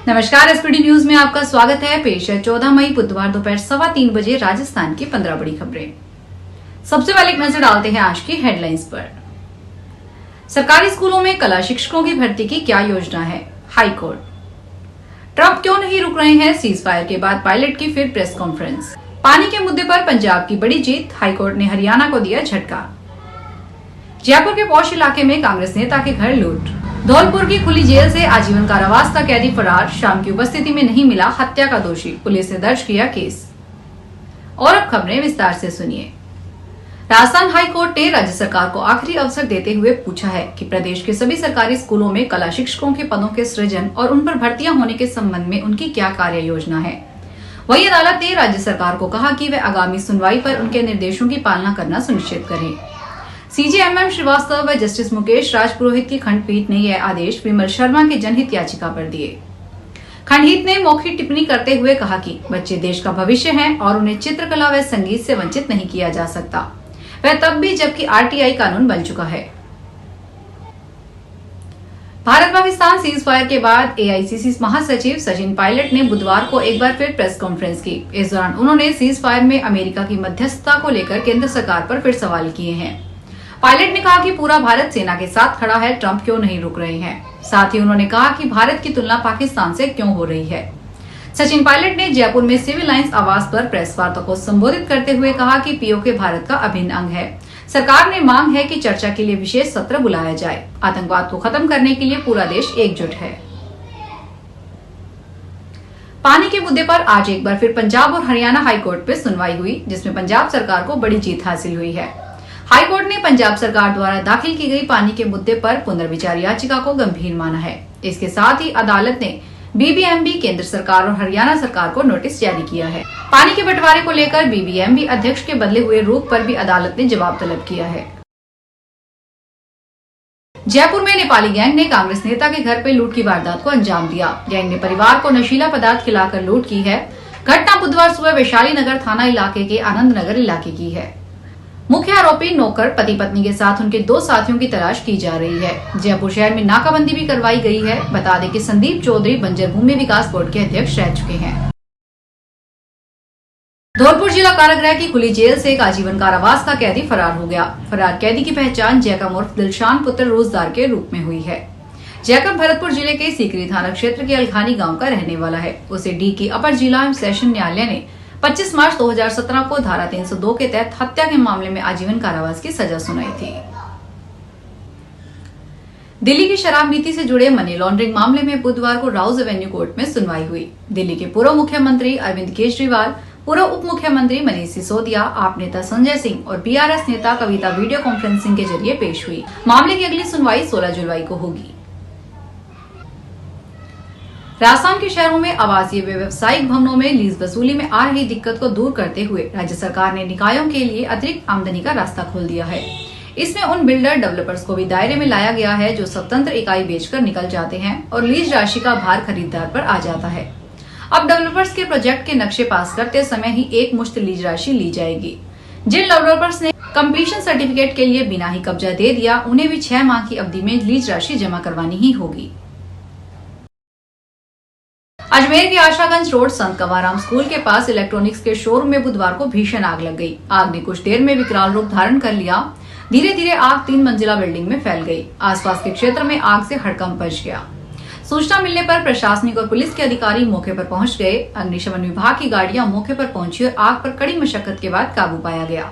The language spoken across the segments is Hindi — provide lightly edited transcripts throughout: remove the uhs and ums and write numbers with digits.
नमस्कार, एसपीडी न्यूज में आपका स्वागत है। पेश है 14 मई बुधवार दोपहर 3:15 बजे राजस्थान की 15 बड़ी खबरें। सबसे पहले एक नजर डालते हैं आज की हेडलाइंस पर। सरकारी स्कूलों में कला शिक्षकों की भर्ती की क्या योजना है? हाईकोर्ट। ट्रंप क्यों नहीं रुक रहे हैं? सीज फायर के बाद पायलट की फिर प्रेस कॉन्फ्रेंस। पानी के मुद्दे पर पंजाब की बड़ी जीत, हाईकोर्ट ने हरियाणा को दिया झटका। जयपुर के पौष इलाके में कांग्रेस नेता के घर लूट। धौलपुर की खुली जेल से आजीवन कारावास का कैदी फरार, शाम की उपस्थिति में नहीं मिला हत्या का दोषी, पुलिस ने दर्ज किया केस। और अब खबरें विस्तार से सुनिए। राजस्थान हाई कोर्ट ने राज्य सरकार को आखिरी अवसर देते हुए पूछा है कि प्रदेश के सभी सरकारी स्कूलों में कला शिक्षकों के पदों के सृजन और उन पर भर्तियां होने के संबंध में उनकी क्या कार्य योजना है। वही अदालत ने राज्य सरकार को कहा कि वे आगामी सुनवाई पर उनके निर्देशों की पालना करना सुनिश्चित करें। सीजेएमएम श्रीवास्तव व जस्टिस मुकेश राजपुरोहित की खंडपीठ ने यह आदेश विमल शर्मा की जनहित याचिका पर दिए। खंडपीठ ने मौखिक टिप्पणी करते हुए कहा कि बच्चे देश का भविष्य हैं और उन्हें चित्रकला व संगीत से वंचित नहीं किया जा सकता, वह तब भी जबकि आरटीआई कानून बन चुका है। भारत पाकिस्तान सीज फायर के बाद एआईसीसी महासचिव सचिन पायलट ने बुधवार को एक बार फिर प्रेस कॉन्फ्रेंस की। इस दौरान उन्होंने सीज फायर में अमेरिका की मध्यस्थता को लेकर केंद्र सरकार पर फिर सवाल किए हैं। पायलट ने कहा कि पूरा भारत सेना के साथ खड़ा है, ट्रंप क्यों नहीं रुक रहे हैं। साथ ही उन्होंने कहा कि भारत की तुलना पाकिस्तान से क्यों हो रही है। सचिन पायलट ने जयपुर में सिविल लाइंस आवास पर प्रेस वार्ता को संबोधित करते हुए कहा कि पीओके भारत का अभिन्न अंग है। सरकार ने मांग है कि चर्चा के लिए विशेष सत्र बुलाया जाए। आतंकवाद को खत्म करने के लिए पूरा देश एकजुट है। पानी के मुद्दे पर आज एक बार फिर पंजाब और हरियाणा हाईकोर्ट में सुनवाई हुई, जिसमें पंजाब सरकार को बड़ी जीत हासिल हुई है। हाईकोर्ट ने पंजाब सरकार द्वारा दाखिल की गई पानी के मुद्दे पर पुनर्विचार याचिका को गंभीर माना है। इसके साथ ही अदालत ने बीबीएमबी, केंद्र सरकार और हरियाणा सरकार को नोटिस जारी किया है। पानी के बंटवारे को लेकर बीबीएमबी अध्यक्ष के बदले हुए रुख पर भी अदालत ने जवाब तलब किया है। जयपुर में नेपाली गैंग ने कांग्रेस नेता के घर पर लूट की वारदात को अंजाम दिया। गैंग ने परिवार को नशीला पदार्थ खिलाकर लूट की है। घटना बुधवार सुबह वैशाली नगर थाना इलाके के आनंद नगर इलाके की है। मुख्य आरोपी नौकर पति पत्नी के साथ उनके 2 साथियों की तलाश की जा रही है। जयपुर शहर में नाकाबंदी भी करवाई गई है। बता दें कि संदीप चौधरी बंजर भूमि विकास बोर्ड के अध्यक्ष रह चुके हैं। धौलपुर जिला कारागृह की खुली जेल से एक आजीवन कारावास का कैदी फरार हो गया। फरार कैदी की पहचान जैकब उर्फ दिलशान पुत्र रोजदार के रूप में हुई है। जैकब भरतपुर जिले के सीकरी थाना क्षेत्र के अलखानी गाँव का रहने वाला है। उसे डी के अपर जिला एवं सेशन न्यायालय ने 25 मार्च 2017 को धारा 302 के तहत हत्या के मामले में आजीवन कारावास की सजा सुनाई थी। दिल्ली की शराब नीति से जुड़े मनी लॉन्ड्रिंग मामले में बुधवार को राउज एवेन्यू कोर्ट में सुनवाई हुई। दिल्ली के पूर्व मुख्यमंत्री अरविंद केजरीवाल, पूर्व उप मुख्यमंत्री मनीष सिसोदिया, आप नेता संजय सिंह और बीआरएस नेता कविता वीडियो कॉन्फ्रेंसिंग के जरिए पेश हुई। मामले की अगली सुनवाई 16 जुलाई को होगी। राजस्थान के शहरों में आवासीय व्यवसायिक भवनों में लीज वसूली में आ रही दिक्कत को दूर करते हुए राज्य सरकार ने निकायों के लिए अतिरिक्त आमदनी का रास्ता खोल दिया है। इसमें उन बिल्डर डेवलपर्स को भी दायरे में लाया गया है जो स्वतंत्र इकाई बेचकर निकल जाते हैं और लीज राशि का भार खरीदार पर आ जाता है। अब डेवलपर्स के प्रोजेक्ट के नक्शे पास करते समय ही एक मुश्त लीज राशि ली जाएगी। जिन डेवलपर्स ने कंप्लीशन सर्टिफिकेट के लिए बिना ही कब्जा दे दिया, उन्हें भी 6 माह की अवधि में लीज राशि जमा करवानी ही होगी। अजमेर के आशागंज रोड संत कंवरराम स्कूल के पास इलेक्ट्रॉनिक्स के शोरूम में बुधवार को भीषण आग लग गई। आग ने कुछ देर में विकराल रूप धारण कर लिया। धीरे धीरे आग 3 मंजिला बिल्डिंग में फैल गई। आसपास के क्षेत्र में आग से हड़कंप मच गया। सूचना मिलने पर प्रशासनिक और पुलिस के अधिकारी मौके पर पहुंच गए। अग्निशमन विभाग की गाड़ियां मौके पर पहुंची और आग पर कड़ी मशक्कत के बाद काबू पाया गया।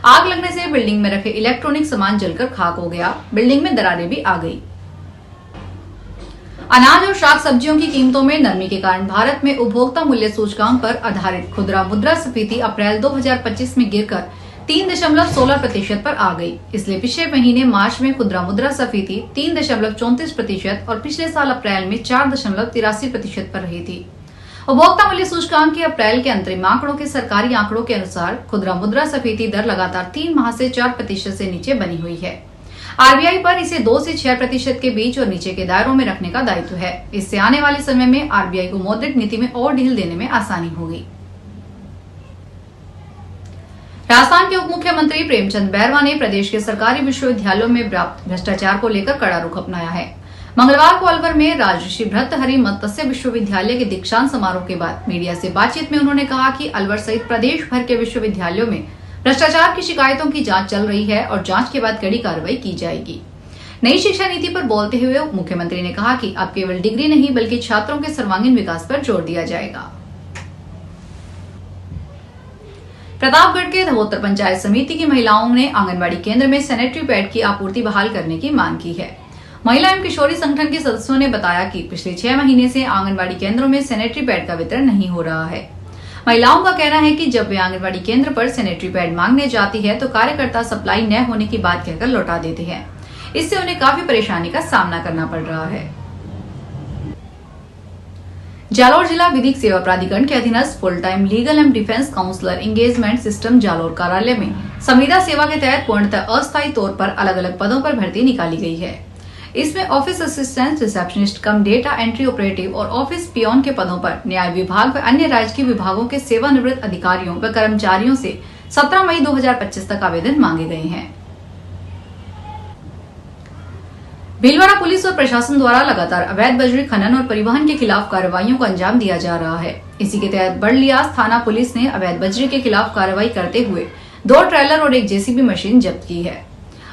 आग लगने से बिल्डिंग में रखे इलेक्ट्रॉनिक सामान जलकर खाक हो गया। बिल्डिंग में दरारें भी आ गई। अनाज और शाक सब्जियों की कीमतों में नरमी के कारण भारत में उपभोक्ता मूल्य सूचकांक पर आधारित खुदरा मुद्रास्फीति अप्रैल 2025 में गिरकर 3.16% पर आ गई। इसलिए पिछले महीने मार्च में खुदरा मुद्रास्फीति 3.34% और पिछले साल अप्रैल में 4.83% पर रही थी। उपभोक्ता मूल्य सूचकांक के अप्रैल के अंतरिम आंकड़ों के सरकारी आंकड़ों के अनुसार खुदरा मुद्रास्फीति दर लगातार 3 माह से 4% से नीचे बनी हुई है। आरबीआई पर इसे 2 से 6% के बीच और नीचे के दायरों में रखने का दायित्व है। इससे आने वाले समय में आरबीआई को मौद्रिक नीति में और ढील देने में आसानी होगी। राजस्थान के उप मुख्यमंत्री प्रेमचंद बैरवा ने प्रदेश के सरकारी विश्वविद्यालयों में व्याप्त भ्रष्टाचार को लेकर कड़ा रुख अपनाया है। मंगलवार को अलवर में राजर्षि भर्तृहरि मत्स्य विश्वविद्यालय के दीक्षांत समारोह के बाद मीडिया से बातचीत में उन्होंने कहा कि अलवर सहित प्रदेश भर के विश्वविद्यालयों में भ्रष्टाचार की शिकायतों की जांच चल रही है और जांच के बाद कड़ी कार्रवाई की जाएगी। नई शिक्षा नीति पर बोलते हुए उप मुख्यमंत्री ने कहा कि अब केवल डिग्री नहीं बल्कि छात्रों के सर्वांगीण विकास पर जोर दिया जाएगा। प्रतापगढ़ के धवोतर पंचायत समिति की महिलाओं ने आंगनबाड़ी केंद्र में सैनिटरी पैड की आपूर्ति बहाल करने की मांग की है। महिला एवं किशोरी संगठन के सदस्यों ने बताया कि पिछले 6 महीने से आंगनबाड़ी केंद्रों में सैनिटरी पैड का वितरण नहीं हो रहा है। महिलाओं का कहना है कि जब वे आंगनबाड़ी केंद्र पर सैनिटरी पैड मांगने जाती है तो कार्यकर्ता सप्लाई न होने की बात कहकर लौटा देते हैं। इससे उन्हें काफी परेशानी का सामना करना पड़ रहा है। जालोर जिला विधिक सेवा प्राधिकरण के अधीनस्थ full time legal and defence counsellor engagement system Jalore कार्यालय में संविदा सेवा के तहत पूर्णतः अस्थायी तौर पर अलग अलग पदों पर भर्ती निकाली गई है। इसमें ऑफिस असिस्टेंट, रिसेप्शनिस्ट कम डेटा एंट्री ऑपरेटिव और ऑफिस पियोन के पदों पर न्याय विभाग व अन्य राजकीय विभागों के सेवानिवृत्त अधिकारियों व कर्मचारियों से 17 मई 2025 तक आवेदन मांगे गए हैं। भीलवाड़ा पुलिस और प्रशासन द्वारा लगातार अवैध बजरी खनन और परिवहन के खिलाफ कार्रवाइयों को अंजाम दिया जा रहा है। इसी के तहत बड़लियास थाना पुलिस ने अवैध बजरी के खिलाफ कार्रवाई करते हुए 2 ट्रेलर और एक जेसीबी मशीन जब्त की है।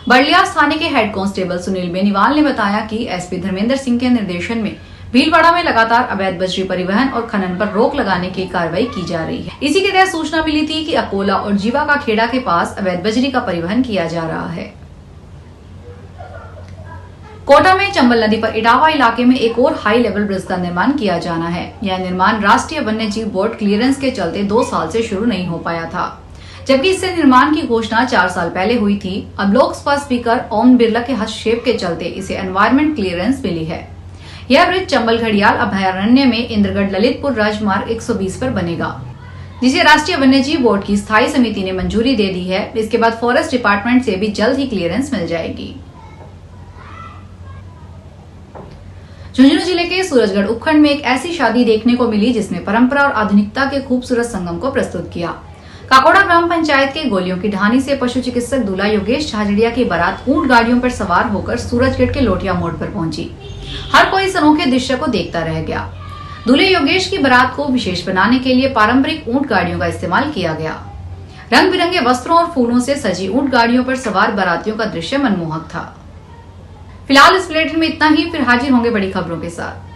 बड़लियास थाने के हेड कांस्टेबल सुनील बेनीवाल ने बताया कि एसपी धर्मेंद्र सिंह के निर्देशन में भीलवाड़ा में लगातार अवैध बजरी परिवहन और खनन पर रोक लगाने की कार्रवाई की जा रही है। इसी के तहत सूचना मिली थी कि अकोला और जीवा का खेड़ा के पास अवैध बजरी का परिवहन किया जा रहा है। कोटा में चंबल नदी पर इटावा इलाके में एक और हाई लेवल ब्रिज का निर्माण किया जाना है। यह निर्माण राष्ट्रीय वन्य जीव बोर्ड क्लियरेंस के चलते 2 साल से शुरू नहीं हो पाया था, जबकि इससे निर्माण की घोषणा 4 साल पहले हुई थी। अब लोकसभा स्पीकर ओम बिरला के हस्तक्षेप के चलते इसे एनवायरमेंट क्लियरेंस मिली है। यह ब्रिज चंबल घड़ियाल अभयारण्य में इंद्रगढ़ ललितपुर राजमार्ग 120 पर बनेगा, जिसे राष्ट्रीय वन्य जीव बोर्ड की स्थायी समिति ने मंजूरी दे दी है। इसके बाद फॉरेस्ट डिपार्टमेंट से भी जल्द ही क्लियरेंस मिल जाएगी। झुंझुनू जिले के सूरजगढ़ उपखंड में एक ऐसी शादी देखने को मिली जिसमें परंपरा और आधुनिकता के खूबसूरत संगम को प्रस्तुत किया। काकोड़ा ग्राम पंचायत के गोलियों की ढानी से पशु चिकित्सक दूल्हा योगेश झाझड़िया की बारात ऊंट गाड़ियों पर सवार होकर सूरजगढ़ के लोटिया मोड़ पर पहुंची। हर कोई इस अनोखे दृश्य को देखता रह गया। दूल्हे योगेश की बारात को विशेष बनाने के लिए पारंपरिक ऊंट गाड़ियों का इस्तेमाल किया गया। रंग बिरंगे वस्त्रों और फूलों से सजी ऊंट गाड़ियों पर सवार बारातियों का दृश्य मनमोहक था। फिलहाल इस बुलेटिन में इतना ही, फिर हाजिर होंगे बड़ी खबरों के साथ।